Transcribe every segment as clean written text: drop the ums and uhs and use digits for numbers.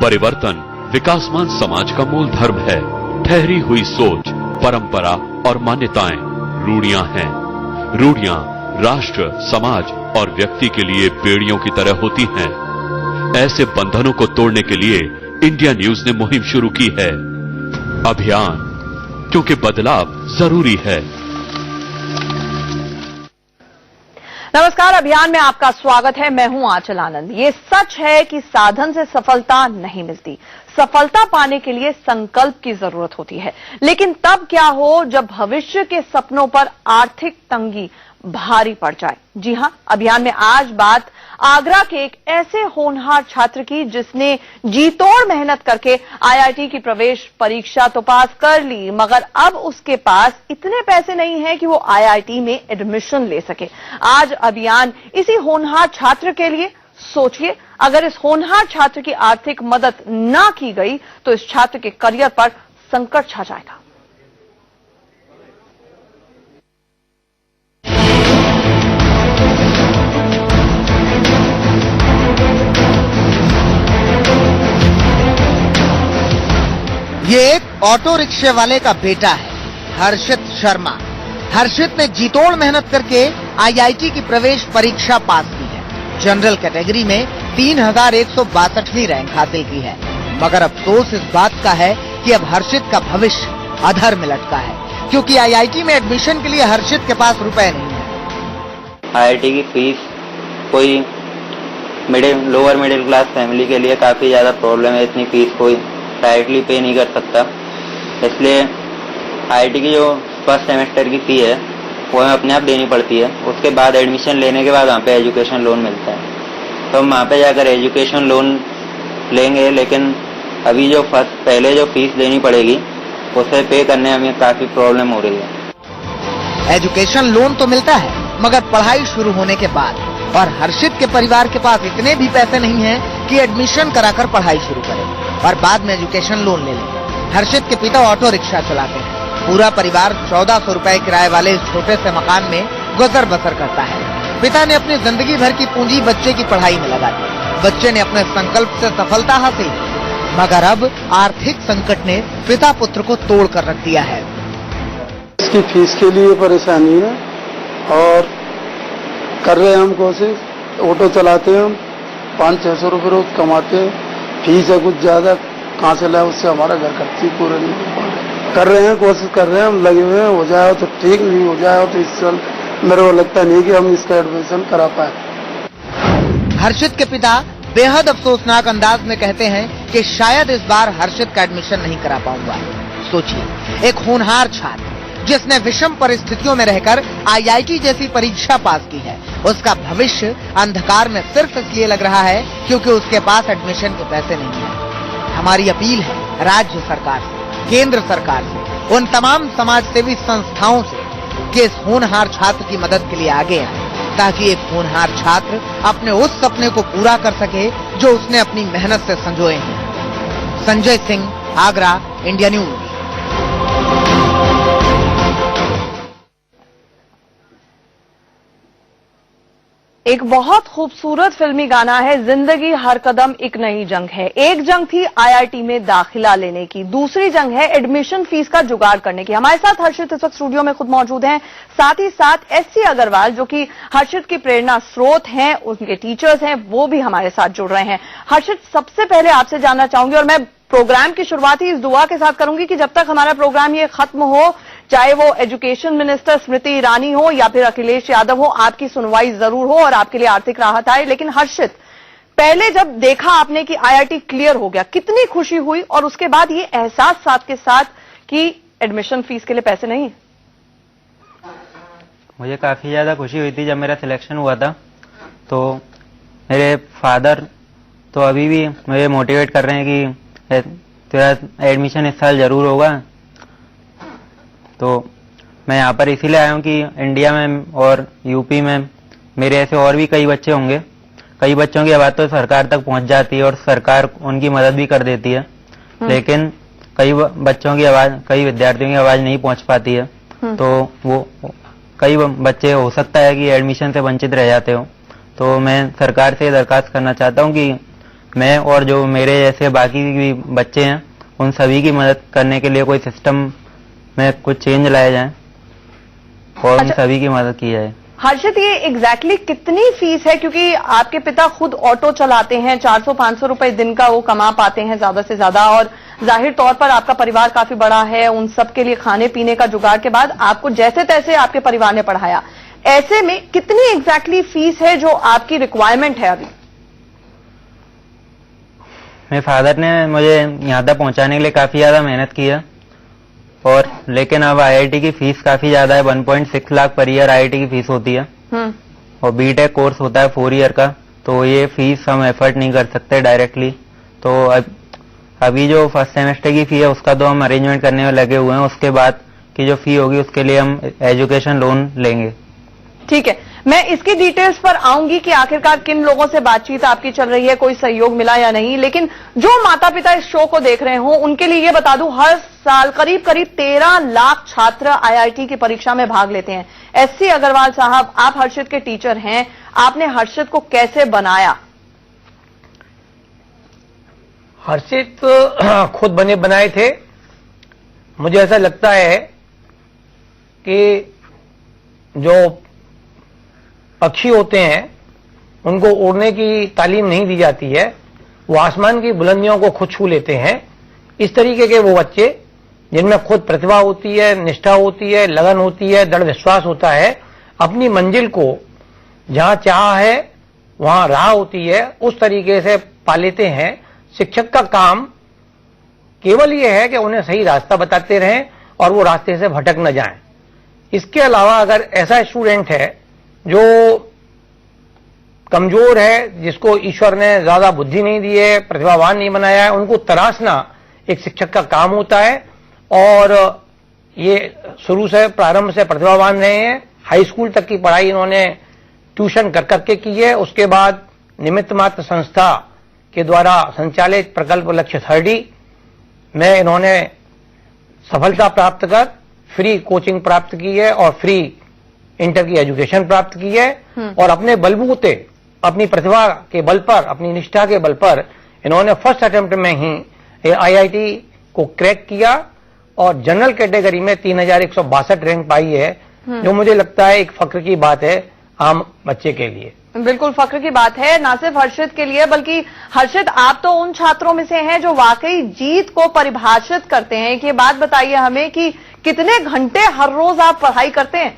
परिवर्तन विकासमान समाज का मूल धर्म है। ठहरी हुई सोच, परंपरा और मान्यताएं रूढ़ियां हैं। रूढ़ियां राष्ट्र, समाज और व्यक्ति के लिए बेड़ियों की तरह होती हैं। ऐसे बंधनों को तोड़ने के लिए इंडिया न्यूज ने मुहिम शुरू की है। अभियान, क्योंकि बदलाव जरूरी है। नमस्कार, अभियान में आपका स्वागत है। मैं हूं आंचल आनंद। ये सच है कि साधन से सफलता नहीं मिलती। सफलता पाने के लिए संकल्प की जरूरत होती है। लेकिन तब क्या हो जब भविष्य के सपनों पर आर्थिक तंगी भारी पड़ जाए। जी हां, अभियान में आज बात आगरा के एक ऐसे होनहार छात्र की जिसने जी तोड़ मेहनत करके आईआईटी की प्रवेश परीक्षा तो पास कर ली, मगर अब उसके पास इतने पैसे नहीं हैं कि वो आईआईटी में एडमिशन ले सके। आज अभियान इसी होनहार छात्र के लिए। सोचिए, अगर इस होनहार छात्र की आर्थिक मदद ना की गई तो इस छात्र के करियर पर संकट छा जाएगा। ये एक ऑटो रिक्शे वाले का बेटा है, हर्षित शर्मा। हर्षित ने जी तोड़ मेहनत करके आईआईटी की प्रवेश परीक्षा पास की है। जनरल कैटेगरी में 3162वीं रैंक हासिल की है। मगर अफसोस इस बात का है कि अब हर्षित का भविष्य अधर में लटका है, क्योंकि आईआईटी में एडमिशन के लिए हर्षित के पास रुपए नहीं है। आईआईटी की फीस कोई लोअर मिडिल क्लास फैमिली के लिए काफी ज्यादा प्रॉब्लम है। इतनी फीस कोई डायरेक्टली पे नहीं कर सकता, इसलिए आईआईटी की जो फर्स्ट सेमेस्टर की फी है वो हमें अपने आप देनी पड़ती है। उसके बाद एडमिशन लेने के बाद वहाँ पे एजुकेशन लोन मिलता है, तो हम वहाँ पे जाकर एजुकेशन लोन लेंगे। लेकिन अभी जो पहले जो फीस देनी पड़ेगी उसे पे करने में हमें काफी प्रॉब्लम हो रही है। एजुकेशन लोन तो मिलता है, मगर पढ़ाई शुरू होने के बाद। और हर्षित के परिवार के पास इतने भी पैसे नहीं हैं कि एडमिशन कराकर पढ़ाई शुरू करें और बाद में एजुकेशन लोन ले लें। हर्षित के पिता ऑटो रिक्शा चलाते हैं। पूरा परिवार 1400 रुपए किराए वाले इस छोटे से मकान में गुजर बसर करता है। पिता ने अपनी जिंदगी भर की पूंजी बच्चे की पढ़ाई में लगा दी। बच्चे ने अपने संकल्प से सफलता हासिल की, मगर अब आर्थिक संकट ने पिता पुत्र को तोड़ कर रख दिया है। इसकी फीस के लिए परेशानी है और कर रहे हैं हम कोशिश। ऑटो चलाते हैं हम, 500-600 रुपये रोज कमाते हैं। फीस है कुछ ज्यादा, कहाँ से लाए, उससे हमारा घर खर्ची पूरा नहीं हो पा रहा। कर रहे हैं, कोशिश कर रहे हैं, हम लगे हुए हैं। हो जाए तो ठीक, नहीं हो जाए तो इस साल मेरे को लगता नहीं कि हम इसका एडमिशन करा पाए। हर्षित के पिता बेहद अफसोसनाक अंदाज में कहते हैं कि शायद इस बार हर्षित का एडमिशन नहीं करा पाऊंगा। सोचिए, एक होनहार छात्र जिसने विषम परिस्थितियों में रहकर आईआईटी जैसी परीक्षा पास की है, उसका भविष्य अंधकार में सिर्फ इसलिए लग रहा है क्योंकि उसके पास एडमिशन के पैसे नहीं है। हमारी अपील है राज्य सरकार से, केंद्र सरकार से, उन तमाम समाजसेवी संस्थाओं से कि इस होनहार छात्र की मदद के लिए आगे आए, ताकि एक होनहार छात्र अपने उस सपने को पूरा कर सके जो उसने अपनी मेहनत से संजोए हैं। Sanjay Singh, Agra, India news. एक बहुत खूबसूरत फिल्मी गाना है, जिंदगी हर कदम एक नई जंग है। एक जंग थी आईआईटी में दाखिला लेने की, दूसरी जंग है एडमिशन फीस का जुगाड़ करने की। हमारे साथ हर्षित इस वक्त स्टूडियो में खुद मौजूद हैं। साथ ही साथ एससी अग्रवाल जो कि हर्षित की प्रेरणा स्रोत हैं, उनके टीचर्स हैं, वो भी हमारे साथ जुड़ रहे हैं। हर्षित, सबसे पहले आपसे जानना चाहूंगी, और मैं प्रोग्राम की शुरुआत ही इस दुआ के साथ करूंगी कि जब तक हमारा प्रोग्राम ये खत्म हो, चाहे वो एजुकेशन मिनिस्टर स्मृति ईरानी हो या फिर अखिलेश यादव हो, आपकी सुनवाई जरूर हो और आपके लिए आर्थिक राहत आए। लेकिन हर्षित, पहले जब देखा आपने कि आईआईटी क्लियर हो गया, कितनी खुशी हुई, और उसके बाद ये एहसास साथ के साथ कि एडमिशन फीस के लिए पैसे नहीं? मुझे काफी ज्यादा खुशी हुई थी जब मेरा सिलेक्शन हुआ था। तो मेरे फादर तो अभी भी मुझे मोटिवेट कर रहे हैं कि तेरा एडमिशन इस साल जरूर होगा। तो मैं यहाँ पर इसीलिए आया हूँ कि इंडिया में और यूपी में मेरे ऐसे और भी कई बच्चे होंगे। कई बच्चों की आवाज तो सरकार तक पहुंच जाती है और सरकार उनकी मदद भी कर देती है, लेकिन कई बच्चों की आवाज, कई विद्यार्थियों की आवाज नहीं पहुंच पाती है। तो वो कई बच्चे हो सकता है कि एडमिशन से वंचित रह जाते हो। तो मैं सरकार से दरखास्त करना चाहता हूँ कि मैं और जो मेरे जैसे बाकी भी बच्चे हैं उन सभी की मदद करने के लिए कोई सिस्टम में कुछ चेंज लाया जाए और उन सभी की मदद की जाए। हर्षित, ये एग्जैक्टली कितनी फीस है? क्योंकि आपके पिता खुद ऑटो चलाते हैं, 400-500 रुपए दिन का वो कमा पाते हैं ज्यादा से ज्यादा, और जाहिर तौर पर आपका परिवार काफी बड़ा है, उन सब के लिए खाने पीने का जुगाड़ के बाद आपको जैसे तैसे आपके परिवार ने पढ़ाया। ऐसे में कितनी एग्जैक्टली फीस है जो आपकी रिक्वायरमेंट है अभी? मेरे फादर ने मुझे यहाँ तक पहुँचाने के लिए काफी ज्यादा मेहनत की है, और लेकिन अब आईआईटी की फीस काफी ज्यादा है। 1.6 लाख पर ईयर आईआईटी की फीस होती है, और बीटेक कोर्स होता है 4 ईयर का, तो ये फीस हम एफर्ट नहीं कर सकते डायरेक्टली। तो अभी जो फर्स्ट सेमेस्टर की फी है उसका तो हम अरेंजमेंट करने में लगे हुए हैं, उसके बाद की जो फी होगी उसके लिए हम एजुकेशन लोन लेंगे। ठीक है, मैं इसकी डिटेल्स पर आऊंगी कि आखिरकार किन लोगों से बातचीत आपकी चल रही है, कोई सहयोग मिला या नहीं। लेकिन जो माता पिता इस शो को देख रहे हो उनके लिए ये बता दूं, हर साल करीब 13 लाख छात्र आईआईटी की परीक्षा में भाग लेते हैं। एससी अग्रवाल साहब, आप हर्षित के टीचर हैं, आपने हर्षित को कैसे बनाया? हर्षित खुद बनाए थे। मुझे ऐसा लगता है कि जो पक्षी होते हैं उनको उड़ने की तालीम नहीं दी जाती है, वो आसमान की बुलंदियों को खुद छू लेते हैं। इस तरीके के वो बच्चे जिनमें खुद प्रतिभा होती है, निष्ठा होती है, लगन होती है, दृढ़ विश्वास होता है, अपनी मंजिल को जहां चाह है वहां राह होती है, उस तरीके से पा लेते हैं। शिक्षक का काम केवल ये है कि उन्हें सही रास्ता बताते रहें और वो रास्ते से भटक न जाएं। इसके अलावा अगर ऐसा स्टूडेंट है जो कमजोर है, जिसको ईश्वर ने ज्यादा बुद्धि नहीं दी है, प्रतिभावान नहीं बनाया है, उनको तराशना एक शिक्षक का काम होता है। और ये शुरू से प्रारंभ से प्रतिभावान रहे हैं। हाई स्कूल तक की पढ़ाई इन्होंने ट्यूशन कर करके की है। उसके बाद निमित्त मात्र संस्था के द्वारा संचालित प्रकल्प लक्ष्य 30 में इन्होंने सफलता प्राप्त कर फ्री कोचिंग प्राप्त की है और फ्री इंटर की एजुकेशन प्राप्त की है। और अपने बलबूते, अपनी प्रतिभा के बल पर, अपनी निष्ठा के बल पर इन्होंने फर्स्ट अटेम्प्ट में ही आईआईटी को क्रैक किया और जनरल कैटेगरी में 3162 रैंक पाई है, जो मुझे लगता है एक फख्र की बात है आम बच्चे के लिए। बिल्कुल फख्र की बात है, ना सिर्फ हर्षित के लिए बल्कि हर्षित आप तो उन छात्रों में से हैं जो वाकई जीत को परिभाषित करते हैं। एक ये बात बताइए हमें कि कितने घंटे हर रोज आप पढ़ाई करते हैं?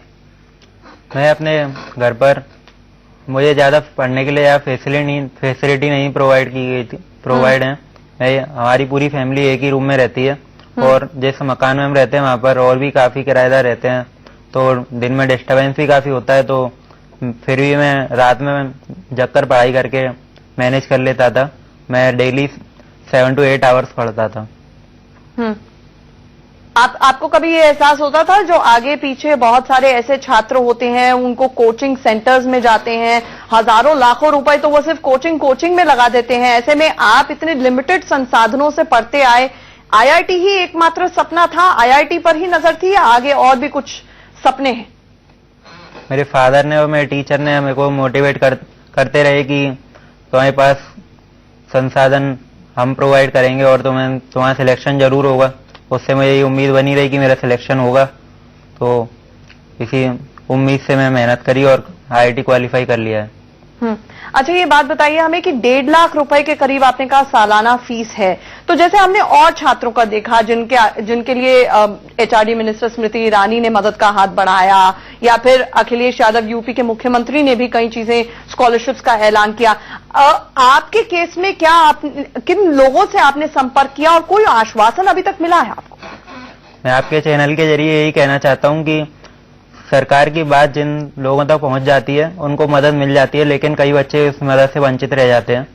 मैं अपने घर पर, मुझे ज्यादा पढ़ने के लिए या फैसिलिटी नहीं प्रोवाइड की गई थी, प्रोवाइड है। हमारी पूरी फैमिली एक ही रूम में रहती है, और जिस मकान में हम रहते हैं वहां पर और भी काफी किराएदार रहते हैं, तो दिन में डिस्टर्बेंस भी काफी होता है। तो फिर भी मैं रात में जग कर पढ़ाई करके मैनेज कर लेता था। मैं डेली 7 to 8 आवर्स पढ़ता था। आपको कभी ये एहसास होता था जो आगे पीछे बहुत सारे ऐसे छात्र होते हैं, उनको कोचिंग सेंटर्स में जाते हैं, हजारों लाखों रुपए तो वो सिर्फ कोचिंग में लगा देते हैं, ऐसे में आप इतने लिमिटेड संसाधनों से पढ़ते आए, आईआईटी ही एकमात्र सपना था, आईआईटी पर ही नजर थी या आगे और भी कुछ सपने हैं? मेरे फादर ने और मेरे टीचर ने मेरे को मोटिवेट करते रहे कि तुम्हारे पास संसाधन हम प्रोवाइड करेंगे और तुम्हारा सिलेक्शन जरूर होगा। उससे मुझे ये उम्मीद बनी रही कि मेरा सिलेक्शन होगा, तो इसी उम्मीद से मैं मेहनत करी और आईआईटी क्वालिफाई कर लिया है। अच्छा, ये बात बताइए हमें कि 1.5 लाख रुपए के करीब आपने कहा सालाना फीस है, तो जैसे हमने और छात्रों का देखा जिनके लिए एचआरडी मिनिस्टर स्मृति ईरानी ने मदद का हाथ बढ़ाया, या फिर अखिलेश यादव यूपी के मुख्यमंत्री ने भी कई चीजें स्कॉलरशिप्स का ऐलान किया। आपके केस में क्या किन लोगों से आपने संपर्क किया और कोई आश्वासन अभी तक मिला है आपको? मैं आपके चैनल के जरिए यही कहना चाहता हूं कि सरकार की बात जिन लोगों तक पहुंच जाती है उनको मदद मिल जाती है, लेकिन कई बच्चे उस मदद से वंचित रह जाते हैं।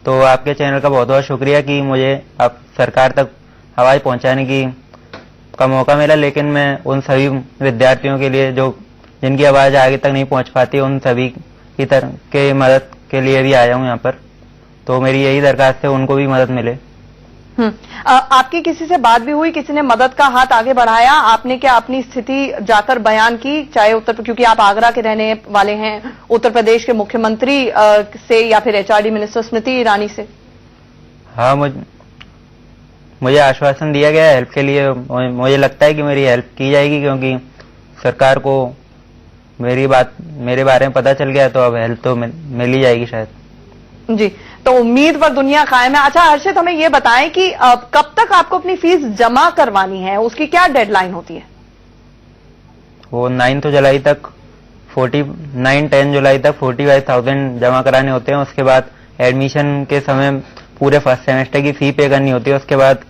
तो आपके चैनल का बहुत बहुत शुक्रिया कि मुझे अब सरकार तक आवाज पहुंचाने का मौका मिला। लेकिन मैं उन सभी विद्यार्थियों के लिए जो जिनकी आवाज आगे तक नहीं पहुंच पाती, उन सभी की तरह के मदद के लिए भी आया हूं यहाँ पर। तो मेरी यही दरखास्त है उनको भी मदद मिले। आपकी किसी से बात भी हुई, किसी ने मदद का हाथ आगे बढ़ाया? आपने क्या अपनी स्थिति जाकर बयान की, चाहे क्योंकि आप आगरा के रहने वाले हैं, उत्तर प्रदेश के मुख्यमंत्री से या फिर एचआरडी मिनिस्टर स्मृति ईरानी से? हाँ, मुझे आश्वासन दिया गया है हेल्प के लिए। मुझे लगता है कि मेरी हेल्प की जाएगी, क्योंकि सरकार को मेरे बारे में पता चल गया, तो अब हेल्प तो मिल ही जाएगी शायद। जी, तो उम्मीद पर दुनिया कायम है। अच्छा हर्षित, हमें ये बताएं कि कब तक आपको अपनी फीस जमा करवानी है, उसकी क्या डेडलाइन होती है? वो 9 जुलाई तक 10 जुलाई तक 45,000 जमा कराने होते हैं। उसके बाद एडमिशन के समय पूरे फर्स्ट सेमेस्टर की फी पे करनी होती है। उसके बाद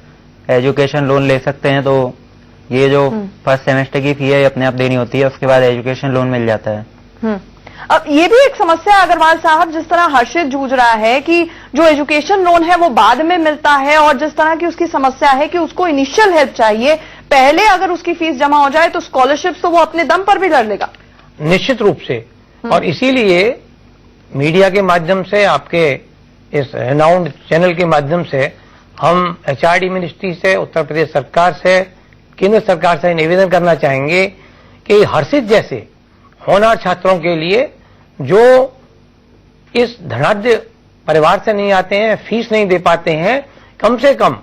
एजुकेशन लोन ले सकते हैं। तो ये जो फर्स्ट सेमेस्टर की फी है अपने आप देनी होती है, उसके बाद एजुकेशन लोन मिल जाता है। अब ये भी एक समस्या है अग्रवाल साहब, जिस तरह हर्षित जूझ रहा है कि जो एजुकेशन लोन है वो बाद में मिलता है, और जिस तरह की उसकी समस्या है कि उसको इनिशियल हेल्प चाहिए, पहले अगर उसकी फीस जमा हो जाए तो स्कॉलरशिप तो वो अपने दम पर भी लड़ लेगा। निश्चित रूप से, और इसीलिए मीडिया के माध्यम से, आपके इस रेनाउंड चैनल के माध्यम से हम एचआरडी मिनिस्ट्री से, उत्तर प्रदेश सरकार से, केंद्र सरकार से निवेदन करना चाहेंगे कि हर्षित जैसे होनहार छात्रों के लिए जो इस धनाढ्य परिवार से नहीं आते हैं, फीस नहीं दे पाते हैं, कम से कम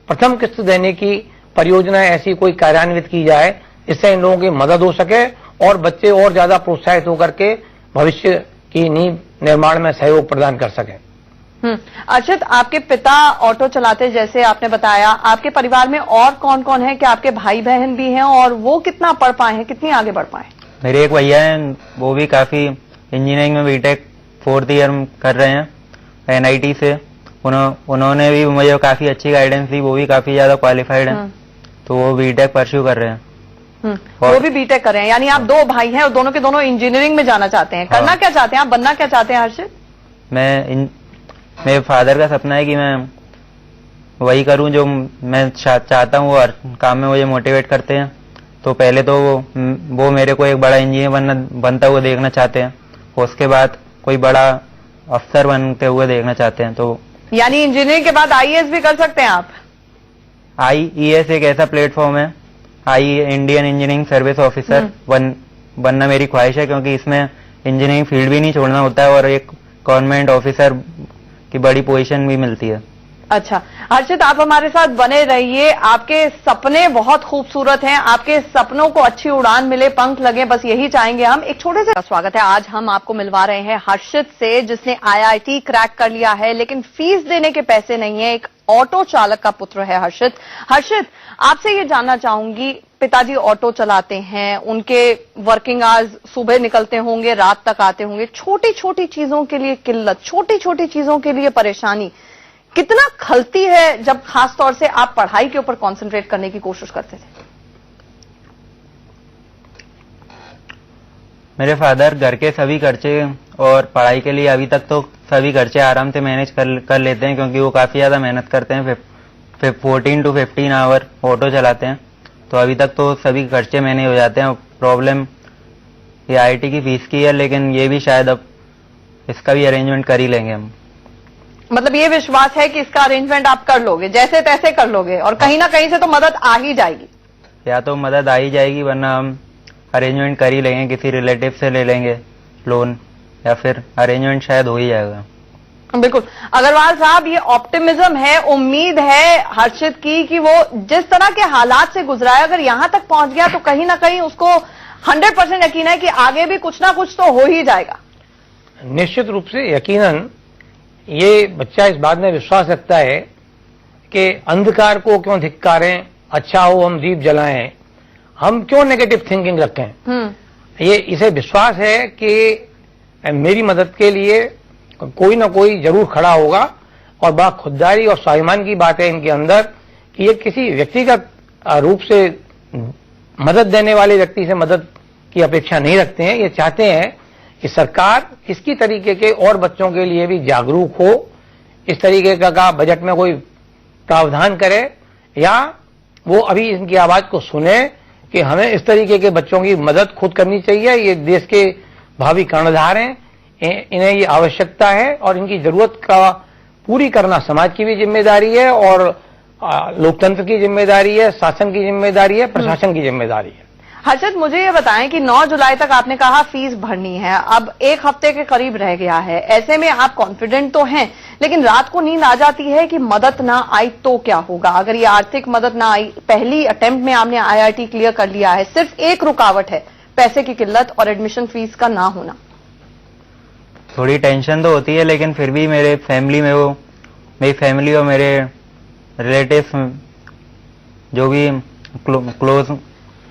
प्रथम किस्त देने की परियोजना ऐसी कोई कार्यान्वित की जाए, इससे इन लोगों की मदद हो सके और बच्चे और ज्यादा प्रोत्साहित होकर के भविष्य की नींव निर्माण में सहयोग प्रदान कर सकें। अर्षित, आपके पिता ऑटो चलाते जैसे आपने बताया, आपके परिवार में और कौन कौन है? क्या आपके भाई बहन भी हैं, और वो कितना पढ़ पाए हैं, कितनी आगे बढ़ पाए? मेरे एक भैया हैं, वो भी काफी इंजीनियरिंग में बीटेक 4th ईयर कर रहे हैं एनआईटी से। उन्होंने भी मुझे काफी अच्छी गाइडेंस दी, वो भी काफी ज्यादा क्वालिफाइड हैं, तो वो बीटेक परस्यू कर रहे हैं। वो भी बीटेक कर रहे हैं, यानी आप 2 भाई हैं और दोनों के दोनों इंजीनियरिंग में जाना चाहते हैं। करना क्या चाहते हैं आप, बनना क्या चाहते हैं हर्षित? मेरे फादर का सपना है कि मैं वही करूं जो मैं चाहता हूं, और काम में मुझे मोटिवेट करते हैं। तो पहले तो वो मेरे को एक बड़ा इंजीनियर बनता हुआ देखना चाहते हैं, उसके बाद कोई बड़ा अफसर बनते हुए देखना चाहते हैं। तो यानी इंजीनियरिंग के बाद आईएएस भी कर सकते हैं आप? आईईएस एक ऐसा प्लेटफॉर्म है, इंडियन इंजीनियरिंग सर्विस ऑफिसर बनना मेरी ख्वाहिश है, क्योंकि इसमें इंजीनियरिंग फील्ड भी नहीं छोड़ना होता है और एक गवर्नमेंट ऑफिसर की बड़ी पोजीशन भी मिलती है। अच्छा हर्षित, आप हमारे साथ बने रहिए। आपके सपने बहुत खूबसूरत हैं, आपके सपनों को अच्छी उड़ान मिले, पंख लगे, बस यही चाहेंगे हम। एक छोटे से स्वागत है, आज हम आपको मिलवा रहे हैं हर्षित से, जिसने आईआईटी क्रैक कर लिया है लेकिन फीस देने के पैसे नहीं है। एक ऑटो चालक का पुत्र है हर्षित। हर्षित, आपसे ये जानना चाहूंगी, पिताजी ऑटो चलाते हैं, उनके वर्किंग आवर्स सुबह निकलते होंगे, रात तक आते होंगे, छोटी छोटी चीजों के लिए किल्लत, छोटी छोटी चीजों के लिए परेशानी कितना खलती है, जब खास तौर से आप पढ़ाई के ऊपर कंसंट्रेट करने की कोशिश करते थे? मेरे फादर घर के सभी खर्चे और पढ़ाई के लिए अभी तक तो सभी खर्चे आराम से मैनेज कर लेते हैं, क्योंकि वो काफी ज्यादा मेहनत करते हैं। 14 to 15 आवर ऑटो चलाते हैं, तो अभी तक तो सभी खर्चे मैनेज हो जाते हैं। प्रॉब्लम ये आईआईटी की फीस की है, लेकिन ये भी शायद अब इसका भी अरेंजमेंट कर ही लेंगे हम। मतलब ये विश्वास है कि इसका अरेंजमेंट आप कर लोगे, जैसे तैसे कर लोगे, और कहीं ना कहीं से तो मदद आ ही जाएगी। या तो मदद आ ही जाएगी, वरना हम अरेंजमेंट कर ही लेंगे, किसी रिलेटिव से ले लेंगे लोन, या फिर अरेंजमेंट शायद हो ही जाएगा। बिल्कुल अग्रवाल साहब, ये ऑप्टिमिज्म है, उम्मीद है हर्षित की कि वो जिस तरह के हालात से गुजरा है, अगर यहां तक पहुंच गया तो कहीं ना कहीं उसको 100% यकीन है कि आगे भी कुछ ना कुछ तो हो ही जाएगा। निश्चित रूप से यकीनन ये बच्चा इस बात में विश्वास रखता है कि अंधकार को क्यों धिक्कारें, अच्छा हो हम दीप जलाएं, हम क्यों नेगेटिव थिंकिंग रखें। ये इसे विश्वास है कि मेरी मदद के लिए कोई ना कोई जरूर खड़ा होगा, और बड़ा खुददारी और स्वाभिमान की बात है इनके अंदर कि ये किसी व्यक्तिगत रूप से मदद देने वाले व्यक्ति से मदद की अपेक्षा नहीं रखते हैं। ये चाहते हैं कि सरकार किसी तरीके के और बच्चों के लिए भी जागरूक हो, इस तरीके का बजट में कोई प्रावधान करे, या वो अभी इनकी आवाज को सुने कि हमें इस तरीके के बच्चों की मदद खुद करनी चाहिए। ये देश के भावी कर्णधार हैं, इन्हें ये आवश्यकता है, और इनकी जरूरत का पूरी करना समाज की भी जिम्मेदारी है, और लोकतंत्र की जिम्मेदारी है, शासन की जिम्मेदारी है, प्रशासन की जिम्मेदारी है। हर्षद, मुझे ये बताएं कि 9 जुलाई तक आपने कहा फीस भरनी है, अब 1 हफ्ते के करीब रह गया है, ऐसे में आप कॉन्फिडेंट तो हैं, लेकिन रात को नींद आ जाती है कि मदद ना आई तो क्या होगा? अगर ये आर्थिक मदद ना आई, पहली अटेम्प्ट में आपने IIT क्लियर कर लिया है, सिर्फ एक रुकावट है पैसे की किल्लत और एडमिशन फीस का ना होना। थोड़ी टेंशन तो होती है, लेकिन फिर भी मेरी फैमिली और मेरे रिलेटिव्स जो भी क्लोज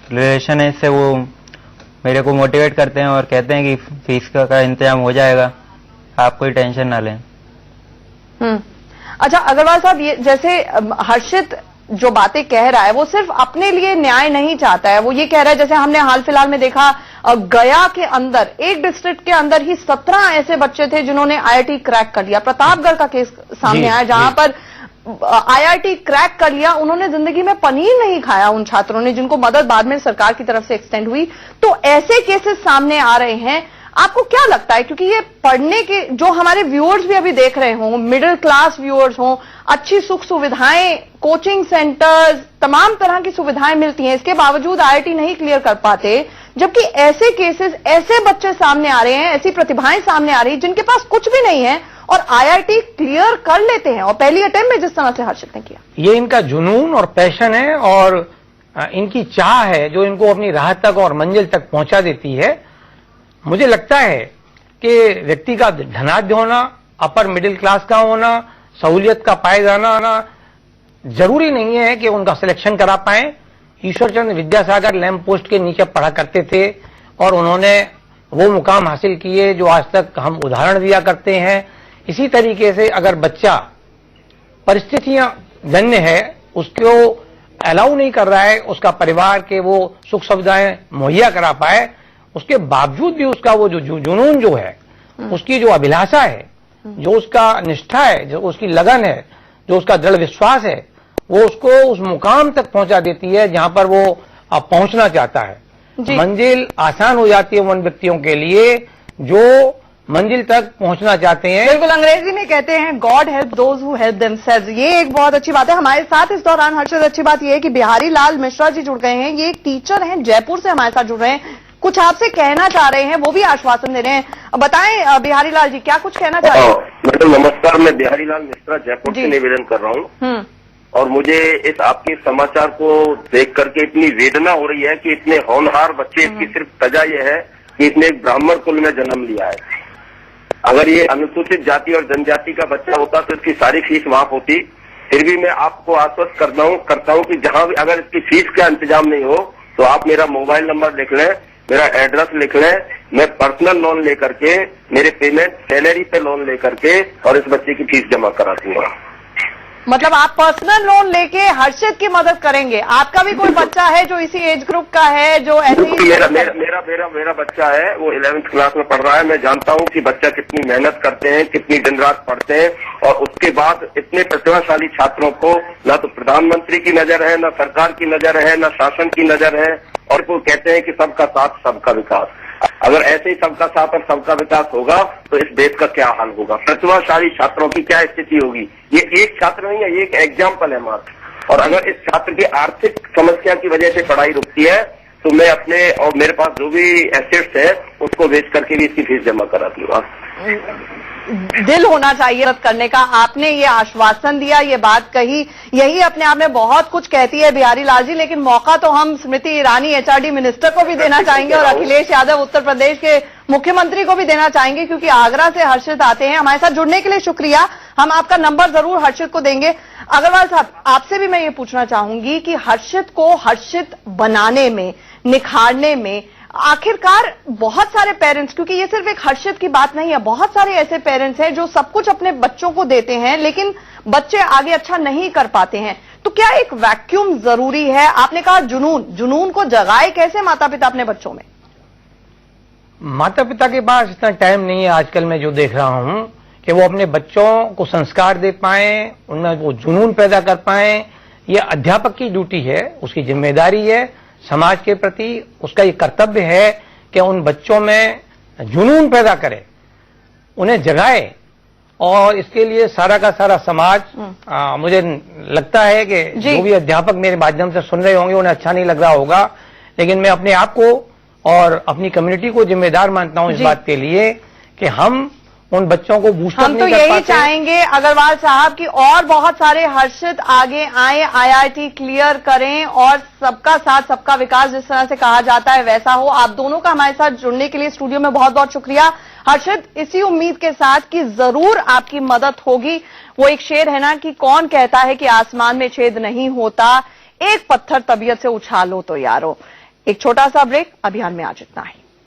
रिलेशन है इससे, वो मेरे को मोटिवेट करते हैं और कहते हैं कि फीस का इंतजाम हो जाएगा, आप कोई टेंशन ना लें। अच्छा अग्रवाल साहब, ये जैसे हर्षित जो बातें कह रहा है वो सिर्फ अपने लिए न्याय नहीं चाहता है, वो ये कह रहा है, जैसे हमने हाल फिलहाल में देखा गया के अंदर एक डिस्ट्रिक्ट के अंदर ही 17 ऐसे बच्चे थे जिन्होंने IIT क्रैक कर लिया। प्रतापगढ़ का केस सामने आया जहां पर IIT क्रैक कर लिया, उन्होंने जिंदगी में पनीर नहीं खाया उन छात्रों ने, जिनको मदद बाद में सरकार की तरफ से एक्सटेंड हुई। तो ऐसे केसेस सामने आ रहे हैं, आपको क्या लगता है? क्योंकि ये पढ़ने के जो हमारे व्यूअर्स भी अभी देख रहे हों, मिडिल क्लास व्यूअर्स हों, अच्छी सुख सुविधाएं, कोचिंग सेंटर्स, तमाम तरह की सुविधाएं मिलती हैं, इसके बावजूद IIT नहीं क्लियर कर पाते, जबकि ऐसे केसेस, ऐसे बच्चे सामने आ रहे हैं, ऐसी प्रतिभाएं सामने आ रही हैं जिनके पास कुछ भी नहीं है और IIT क्लियर कर लेते हैं, और पहली अटेम्प्ट में जिस तरह से हर्षित ने किया। ये इनका जुनून और पैशन है और इनकी चाह है जो इनको अपनी राह तक और मंजिल तक पहुंचा देती है। मुझे लगता है कि व्यक्ति का धनाढ्य होना, अपर मिडिल क्लास का होना, सहूलियत का पाए जाना जरूरी नहीं है कि उनका सिलेक्शन करा पाए। ईश्वरचंद्र विद्यासागर लैंप पोस्ट के नीचे पढ़ा करते थे और उन्होंने वो मुकाम हासिल किए जो आज तक हम उदाहरण दिया करते हैं। इसी तरीके से अगर बच्चा परिस्थितियां जन्य है, उसको अलाउ नहीं कर रहा है उसका परिवार के वो सुख सुविधाएं मुहैया करा पाए, उसके बावजूद भी उसका वो जो जुनून जो है, उसकी जो अभिलाषा है, जो उसका निष्ठा है, जो उसकी लगन है, जो उसका दृढ़ विश्वास है, वो उसको उस मुकाम तक पहुंचा देती है जहां पर वो पहुंचना चाहता है। मंजिल आसान हो जाती है उन व्यक्तियों के लिए जो मंजिल तक पहुंचना चाहते हैं। बिल्कुल, अंग्रेजी में कहते हैं God help those who help themselves. ये एक बहुत अच्छी बात है। हमारे साथ इस दौरान हर्षद अच्छी बात यह है कि बिहारी लाल मिश्रा जी जुड़ गए हैं। ये एक टीचर हैं, जयपुर से हमारे साथ जुड़ रहे हैं, कुछ आपसे कहना चाह रहे हैं, वो भी आश्वासन दे रहे हैं। बताएं बिहारी लाल जी, क्या कुछ कहना चाह रहे हैं? मैडम नमस्कार, मैं बिहारी लाल मिश्रा जयपुर से निवेदन कर रहा हूँ। और मुझे इस आपके समाचार को देख करके इतनी वेदना हो रही है कि इतने होनहार बच्चे, इसकी सिर्फ सजा यह है कि इसने एक ब्राह्मण कुल में जन्म लिया है। अगर ये अनुसूचित जाति और जनजाति का बच्चा होता तो इसकी सारी फीस माफ होती। फिर भी मैं आपको आश्वस्त करता हूँ कि जहां भी अगर इसकी फीस का इंतजाम नहीं हो तो आप मेरा मोबाइल नंबर लिख लें, मेरा एड्रेस लिख लें, मैं पर्सनल लोन लेकर के, मेरे पेमेंट सैलरी पे लोन लेकर के और इस बच्चे की फीस जमा करा दूंगा। मतलब आप पर्सनल लोन लेके हर्षित की मदद करेंगे? आपका भी कोई बच्चा है जो इसी एज ग्रुप का है, जो ऐसी मेरा बच्चा है, वो 11th क्लास में पढ़ रहा है। मैं जानता हूँ कि बच्चा कितनी मेहनत करते हैं, कितनी दिन रात पढ़ते हैं, और उसके बाद इतने प्रतिभाशाली छात्रों को ना तो प्रधानमंत्री की नजर है, ना सरकार की नजर है, ना शासन की नजर है, और वो कहते हैं कि सबका साथ सबका विकास। अगर ऐसे ही सबका साथ और सबका विकास होगा तो इस देश का क्या हाल होगा, प्रतिभाशाली छात्रों की क्या स्थिति होगी। ये एक छात्र नहीं है, ये एक एग्जाम्पल है मात्र। और अगर इस छात्र की आर्थिक समस्या की वजह से पढ़ाई रुकती है तो मैं अपने और मेरे पास जो भी एसेट्स है उसको बेच करके भी इसकी फीस जमा करा दूंगा। दिल होना चाहिए मदद करने का। आपने ये आश्वासन दिया, ये बात कही, यही अपने आप में बहुत कुछ कहती है बिहारी लाल जी। लेकिन मौका तो हम स्मृति ईरानी HRD मिनिस्टर को भी देना चाहेंगे और अखिलेश यादव उत्तर प्रदेश के मुख्यमंत्री को भी देना चाहेंगे, क्योंकि आगरा से हर्षित आते हैं। हमारे साथ जुड़ने के लिए शुक्रिया। हम आपका नंबर जरूर हर्षित को देंगे। अग्रवाल साहब, आपसे भी मैं ये पूछना चाहूंगी कि हर्षित को हर्षित बनाने में, निखारने में आखिरकार बहुत सारे पेरेंट्स, क्योंकि ये सिर्फ एक हर्षित की बात नहीं है, बहुत सारे ऐसे पेरेंट्स हैं जो सब कुछ अपने बच्चों को देते हैं लेकिन बच्चे आगे अच्छा नहीं कर पाते हैं। तो क्या एक वैक्यूम जरूरी है? आपने कहा जुनून को जगाए कैसे माता पिता अपने बच्चों में? माता पिता के पास इतना टाइम नहीं है आजकल, मैं जो देख रहा हूं, कि वो अपने बच्चों को संस्कार दे पाए, उनमें वो जुनून पैदा कर पाए। ये अध्यापक की ड्यूटी है, उसकी जिम्मेदारी है समाज के प्रति, उसका ये कर्तव्य है कि उन बच्चों में जुनून पैदा करे, उन्हें जगाए। और इसके लिए सारा का सारा समाज, मुझे लगता है कि जो भी अध्यापक मेरे माध्यम से सुन रहे होंगे उन्हें अच्छा नहीं लग रहा होगा, लेकिन मैं अपने आप को और अपनी कम्युनिटी को जिम्मेदार मानता हूं इस बात के लिए कि हम उन बच्चों को बूस्टर हम तो यही चाहेंगे अग्रवाल साहब की और बहुत सारे हर्षित आगे आए, आईआईटी क्लियर करें और सबका साथ सबका विकास जिस तरह से कहा जाता है वैसा हो। आप दोनों का हमारे साथ जुड़ने के लिए स्टूडियो में बहुत बहुत शुक्रिया। हर्षित, इसी उम्मीद के साथ कि जरूर आपकी मदद होगी। वो एक शेर है ना कि कौन कहता है कि आसमान में छेद नहीं होता, एक पत्थर तबीयत से उछालो तो यारो। एक छोटा सा ब्रेक, अभियान में आज इतना ही।